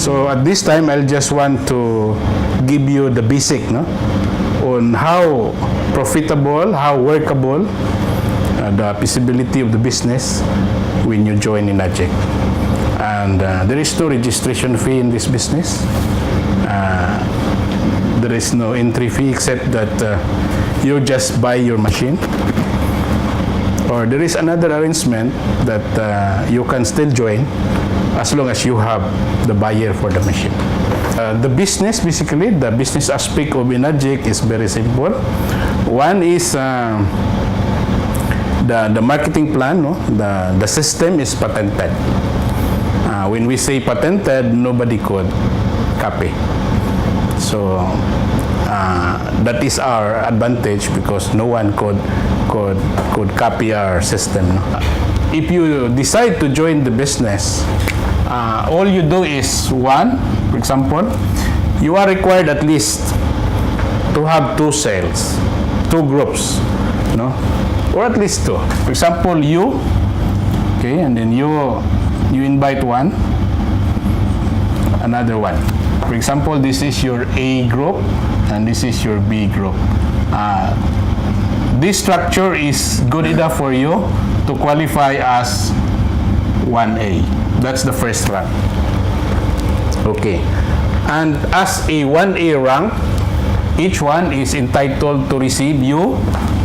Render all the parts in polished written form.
So at this time, I'll just want to give you the basic, no, on how profitable, how workable, the feasibility of the business when you join Enagic. And there is no registration fee in this business. There is no entry fee except that you just buy your machine. Or there is another arrangement that you can still join as long as you have the buyer for the machine. The business, basically, the business aspect of Enagic is very simple. One is the marketing plan, no? The system is patented. When we say patented, nobody could copy. So that is our advantage because no one could copy our system. No? If you decide to join the business, all you do is one, for example, you are required at least to have 2 sales, 2 groups, no, or at least 2. For example, you, okay, and then you invite one, another one. For example, this is your A group and this is your B group. This structure is good enough for you to qualify as 1A. That's the first rank. Okay. And as a 1A rank, each one is entitled to receive you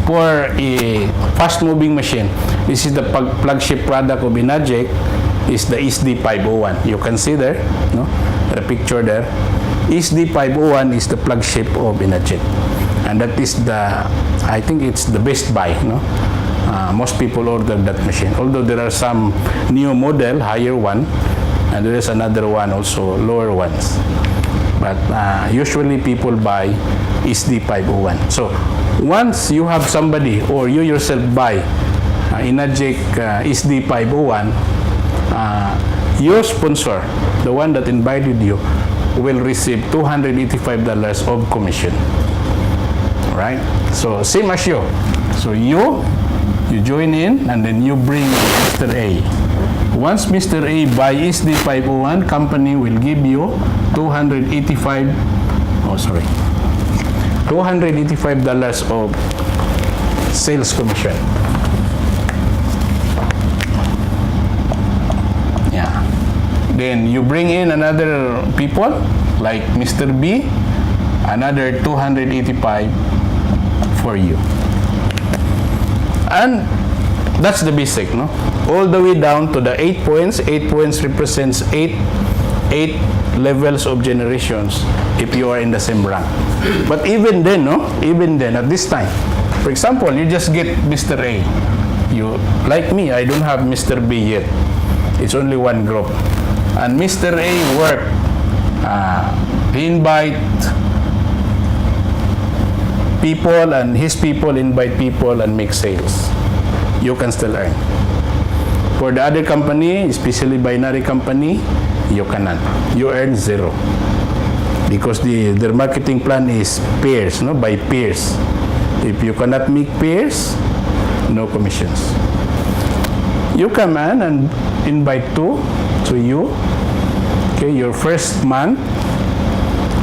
for a fast-moving machine. This is the flagship product of Enagic, is the SD501. You can see there, no? The picture there. SD501 is the flagship of Enagic. And that is I think it's the best buy, no? Most people order that machine. Although there are some new model, higher one, and there is another one also, lower ones. But usually people buy SD501. So once you have somebody or you yourself buy Enagic SD501, your sponsor, the one that invited you, will receive $285 of commission. Right? So same as you. So you join in and then you bring Mr. A. Once Mr. A buys the 501, company will give you $285 of sales commission. Yeah. Then you bring in another people like Mr. B, another $285 for you. And that's the basic, no? All the way down to the 8 points. 8 points represents 8 levels of generations if you are in the same rank. But even then, no? Even then, at this time, for example, you just get Mr. A. You, like me, I don't have Mr. B yet. It's only one group. And Mr. A work. He invite people and his people invite people and make sales. You can still earn. For the other company, especially binary company, you cannot. You earn 0 because their marketing plan is pairs, no, by pairs. If you cannot make pairs, no commissions. You come in and invite 2 to you. Okay, your first month,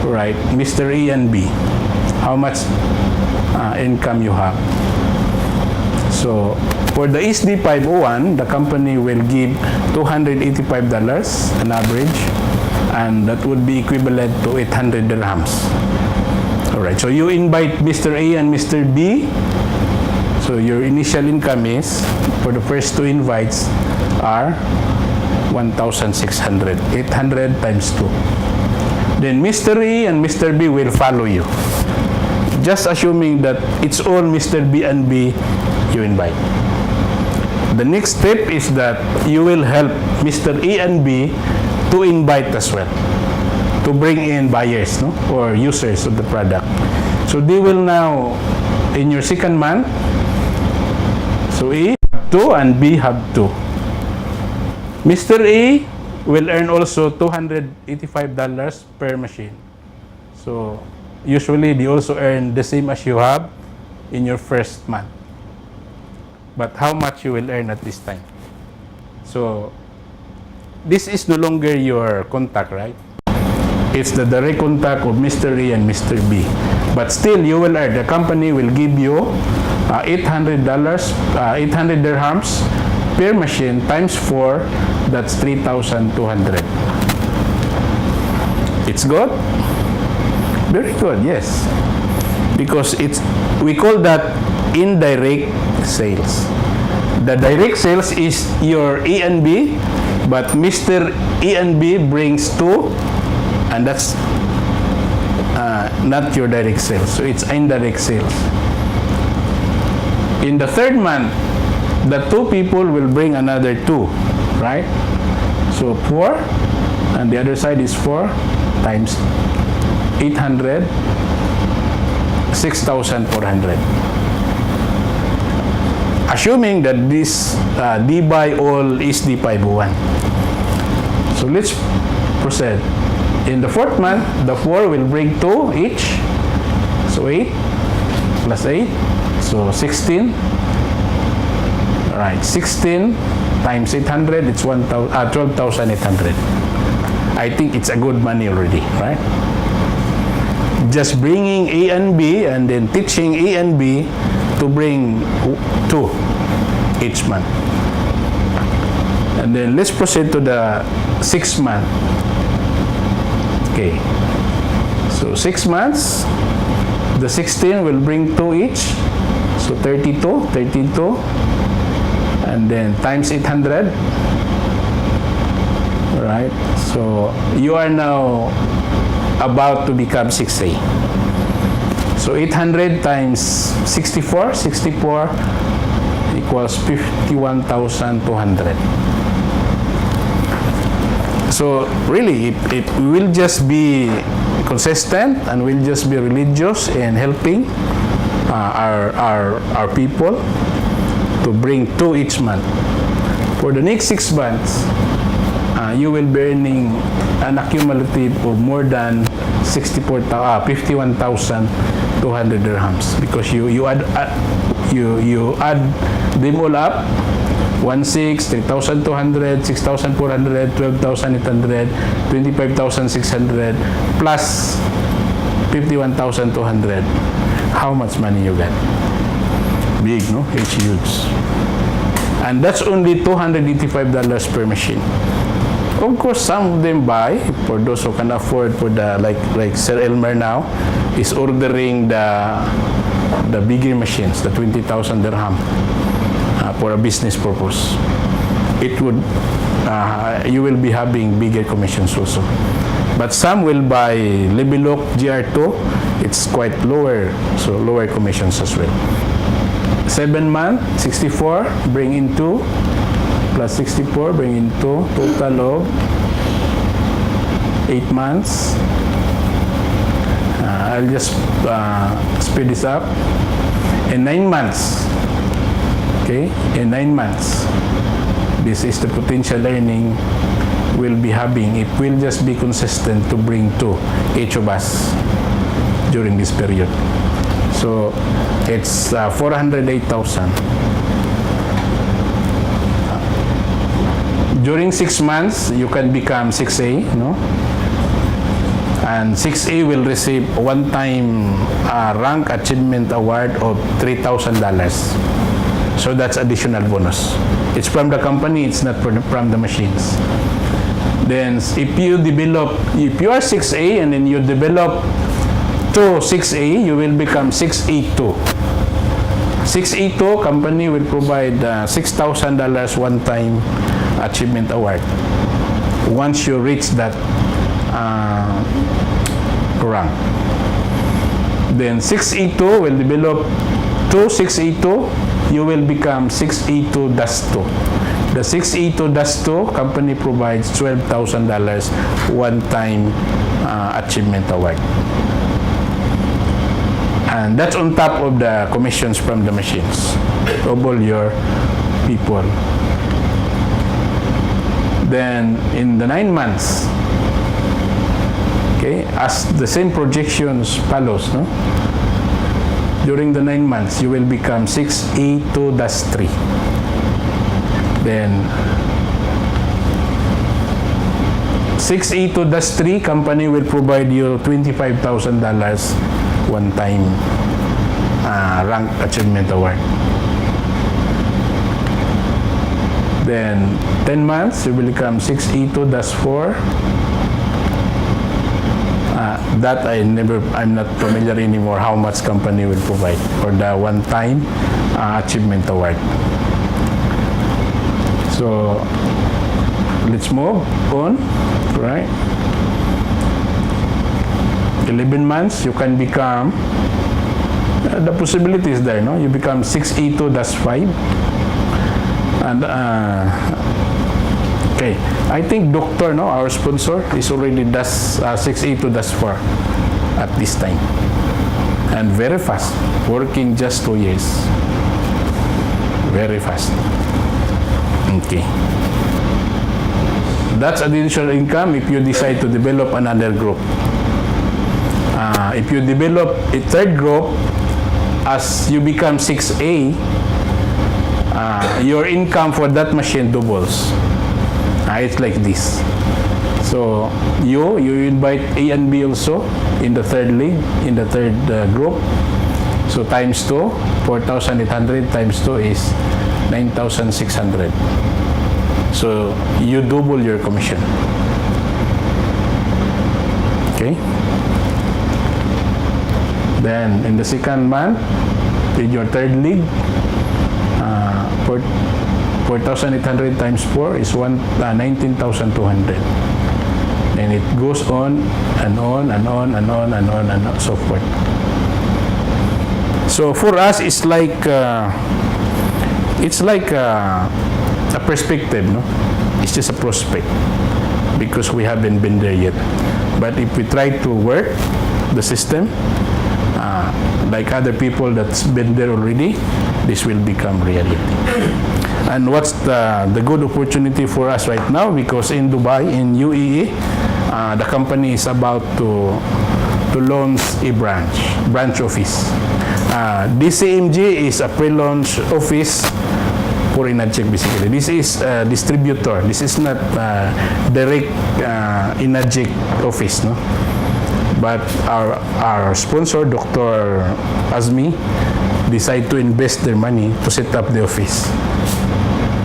right? Mr. E and B, how much income you have? So for the SD501, the company will give $285 an average, and that would be equivalent to 800 dirhams. All right, so you invite Mr. A and Mr. B. So your initial income is, for the first 2 invites, are 1,600. 800 times 2. Then Mr. E and Mr. B will follow you. Just assuming that it's all Mr. B and B you invite. The next step is that you will help Mr. E and B to invite as well, to bring in buyers, no, or users of the product. So they will now, in your second month, so E have 2 and B have 2. Mr. A will earn also $285 per machine. So usually they also earn the same as you have in your first month. But how much you will earn at this time? So this is no longer your contact, right? It's the direct contact of Mr. A and Mr. B. But still, you will earn. The company will give you $800, 800 dirhams per machine times 4. That's 3,200. It's good? Very good, yes. Because we call that indirect sales. The direct sales is your E and B, but Mr. E and B brings 2, and that's not your direct sales. So it's indirect sales. In the third month, the 2 people will bring another 2, right? So 4, and the other side is 4 times 800, 6,400. Assuming that this D by all is D by 1. So let's proceed. In the fourth month, the 4 will bring 2 each. So 8 plus 8. So 16. Alright, 16 times 800, it's 12,800. I think it's a good money already, right? Just bringing A and B and then teaching A and B to bring 2 each month. And then let's proceed to the 6th month. Okay. So 6 months, the 16 will bring 2 each. So 32, and then times 800. Right? So you are now about to become 6A. So 800 times 64 equals 51,200. So really, it will just be consistent and will just be religious in helping our people to bring 2 each month. For the next 6 months, you will be earning an accumulative of more than 51,200 dirhams, because you add them all up: 1,600, 3,200, 6,400, 12,800, 25,600 plus 51,200. How much money you get? Big, no? It's huge. And that's only $285 per machine. Of course, some of them buy, for those who can afford, for the like Sir Elmer now is ordering the bigger machines, the 20,000 dirham, for a business purpose. It would you will be having bigger commissions also. But some will buy Lebilok GR2. It's quite lower, so lower commissions as well. 7 months, 64, bring in 2, plus 64, bring in 2, total of 8 months. I'll just speed this up. In 9 months, okay, in 9 months, this is the potential earning we'll be having. It will just be consistent to bring 2 each of us during this period. So it's 408,000. During 6 months, you can become 6A, no? And 6A will receive one-time rank achievement award of $3,000. So that's additional bonus. It's from the company, it's not from the machines. Then if you are 6A and then you develop to 6A, you will become 6A2. 6A2, company will provide $6,000 one-time achievement award once you reach that rank. Then 6A2 will develop to 6A2, you will become 6A2-2. The 6A2-2 company provides $12,000 one-time achievement award. And that's on top of the commissions from the machines of all your people. Then in the 9 months, okay, as the same projections follows, no? During the 9 months, you will become 6A2-3. Then 682-3 company will provide you $25,000 one-time rank achievement award. Then 10 months you will become 682-4. That I'm not familiar anymore how much company will provide for the one-time achievement award. So let's move on, right? 11 months you can become, the possibility is there, no? You become 682-5. And okay, I think Doctor, no, our sponsor, is already does 682-4 at this time, and very fast, working just 2 years, very fast. Okay, that's additional income if you decide to develop another group. If you develop a third group, as you become 6A, your income for that machine doubles. It's like this. So you invite A and B also in the third league, in the third group. So times 2, 4,800 times 2 is 9,600. So you double your commission. Okay. Then in the second month, in your third league, 4,800 times 4 is 19,200. And it goes on and on and on and on and on and on, so forth. So for us, it's like a perspective, no? It's just a prospect because we haven't been there yet. But if we try to work the system, like other people that's been there already, this will become reality. And what's the good opportunity for us right now? Because in Dubai, in UAE, the company is about to launch a branch office. DCMG is a pre-launch office for Enagic basically. This is a distributor. This is not direct Enagic office, no? But our sponsor, Dr. Azmi, decide to invest their money to set up the office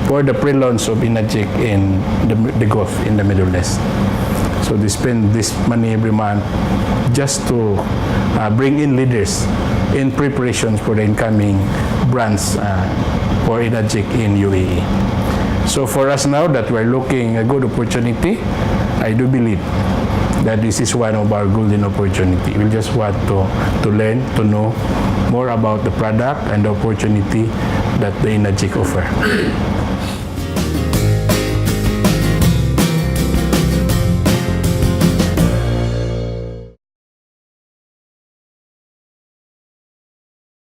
for the pre-launch of Enagic in the Gulf, in the Middle East. So they spend this money every month just to bring in leaders in preparations for the incoming brands for Enagic in UAE. So for us now that we're looking a good opportunity, I do believe that this is one of our golden opportunity. We just want to learn, to know more about the product and the opportunity that the Enagic offer.